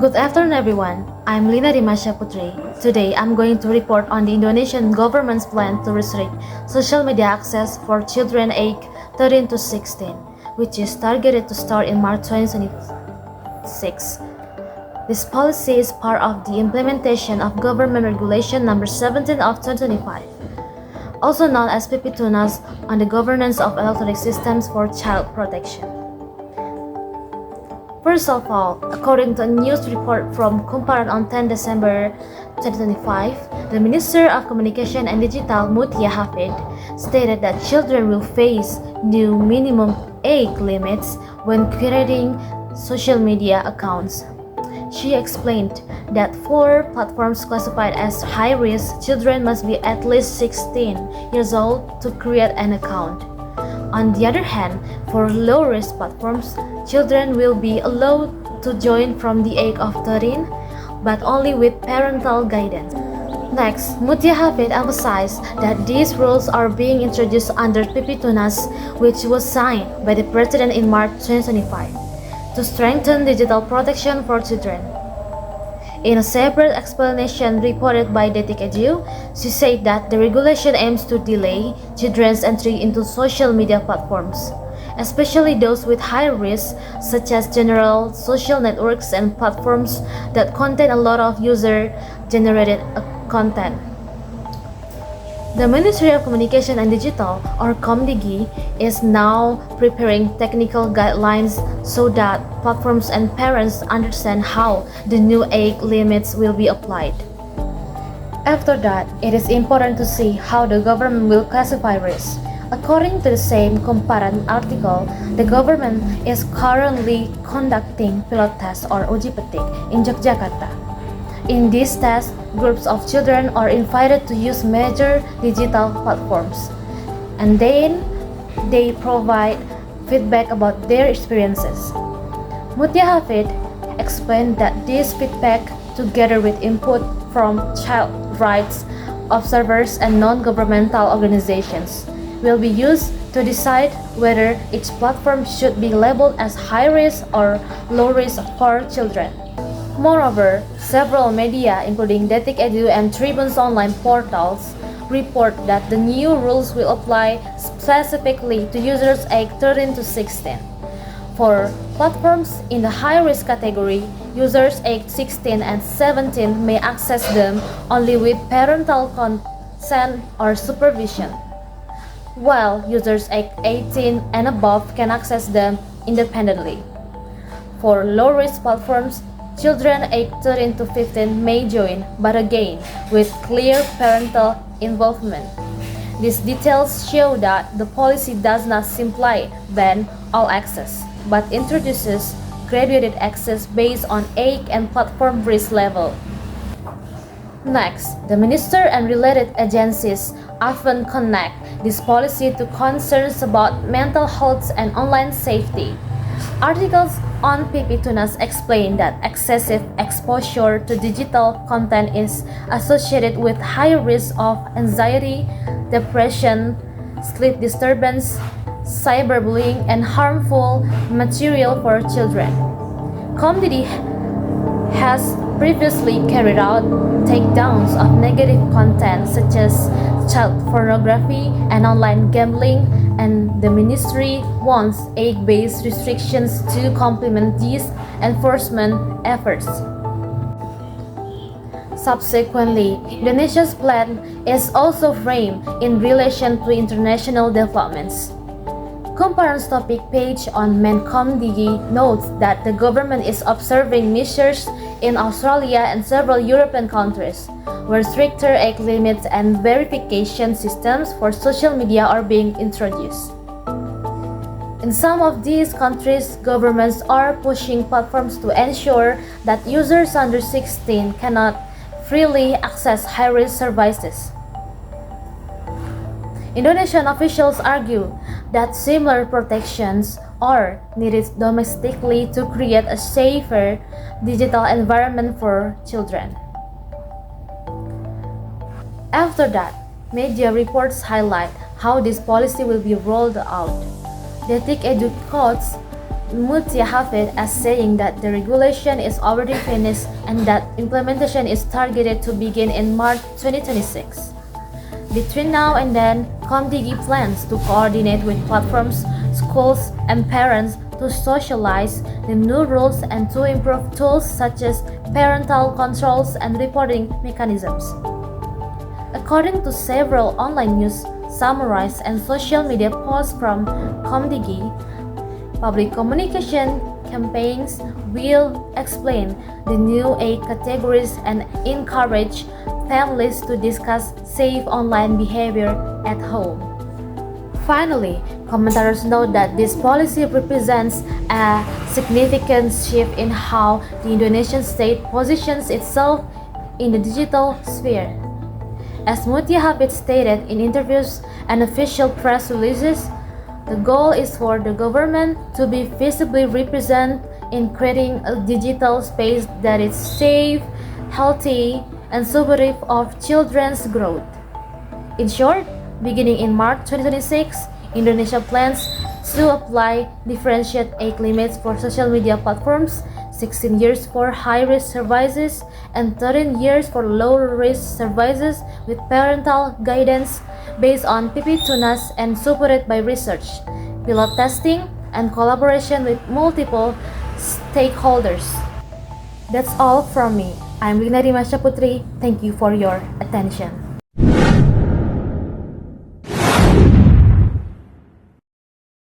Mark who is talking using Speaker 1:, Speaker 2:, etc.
Speaker 1: Good afternoon everyone, I'm Rimasyah Putri. Today I'm going to report on the Indonesian government's plan to restrict social media access for children aged 13 to 16, which is targeted to start in March 2026. This policy is part of the implementation of Government Regulation Number 17 of 2025, also known as PP2NAS on the governance of electronic systems for child protection. First of all, according to a news report from Kumparan on 10 December 2025, the Minister of Communication and Digital Mutia Hafid stated that children will face new minimum age limits when creating social media accounts. She explained that for platforms classified as high risk, children must be at least 16 years old to create an account. On the other hand, for low-risk platforms, children will be allowed to join from the age of 13, but only with parental guidance. Next, Mutia Hafid emphasized that these rules are being introduced under PP2NAS, which was signed by the President in March 2025, to strengthen digital protection for children. In a separate explanation reported by Detik Edu, she said that the regulation aims to delay children's entry into social media platforms, especially those with high risk, such as general social networks and platforms that contain a lot of user-generated content. The Ministry of Communication and Digital, or Komdigi, is now preparing technical guidelines so that platforms and parents understand how the new age limits will be applied. After that, it is important to see how the government will classify risks. According to the same Kumparan article, the government is currently conducting pilot tests or uji petik in Yogyakarta. In these tests, groups of children are invited to use major digital platforms, and then they provide feedback about their experiences. Mutia Hafid explained that this feedback, together with input from child rights observers and non-governmental organizations, will be used to decide whether each platform should be labeled as high risk or low risk for children. Moreover, several media, including Detik Edu and Tribun's online portals, report that the new rules will apply specifically to users aged 13 to 16. For platforms in the high-risk category, users aged 16 and 17 may access them only with parental consent or supervision, while users aged 18 and above can access them independently. For low-risk platforms, children aged 13 to 15 may join, but again, with clear parental involvement. These details show that the policy does not simply ban all access, but introduces graduated access based on age and platform risk level. Next, the minister and related agencies often connect this policy to concerns about mental health and online safety. Articles on PP2NAS explain that excessive exposure to digital content is associated with higher risk of anxiety, depression, sleep disturbance, cyberbullying, and harmful material for children. Komdigi has previously carried out takedowns of negative content such as child pornography and online gambling, and the ministry wants age-based restrictions to complement these enforcement efforts. Subsequently, Indonesia's plan is also framed in relation to international developments. Kumparan's topic page on Menkomdigi notes that the government is observing measures in Australia and several European countries, where stricter age limits and verification systems for social media are being introduced. In some of these countries, governments are pushing platforms to ensure that users under 16 cannot freely access high-risk services. Indonesian officials argue that similar protections are needed domestically to create a safer digital environment for children. After that, media reports highlight how this policy will be rolled out. Detik Edu quotes Mutia Hafid as saying that the regulation is already finished and that implementation is targeted to begin in March 2026. Between now and then, Comdigi plans to coordinate with platforms, schools, and parents to socialize the new rules and to improve tools such as parental controls and reporting mechanisms. According to several online news summaries and social media posts from Comdigi, public communication campaigns will explain the new age categories and encourage families to discuss safe online behavior at home. Finally, commentators note that this policy represents a significant shift in how the Indonesian state positions itself in the digital sphere. As Mutia Habib stated in interviews and official press releases, the goal is for the government to be visibly represented in creating a digital space that is safe, healthy, and supportive of children's growth. In short, beginning in March 2026, Indonesia plans to apply differentiated age limits for social media platforms, 16 years for high-risk services, and 13 years for low-risk services with parental guidance based on PP Tunas and supported by research, pilot testing, and collaboration with multiple stakeholders. That's all from me. I'm Rimasyah Putri. Thank you for your attention.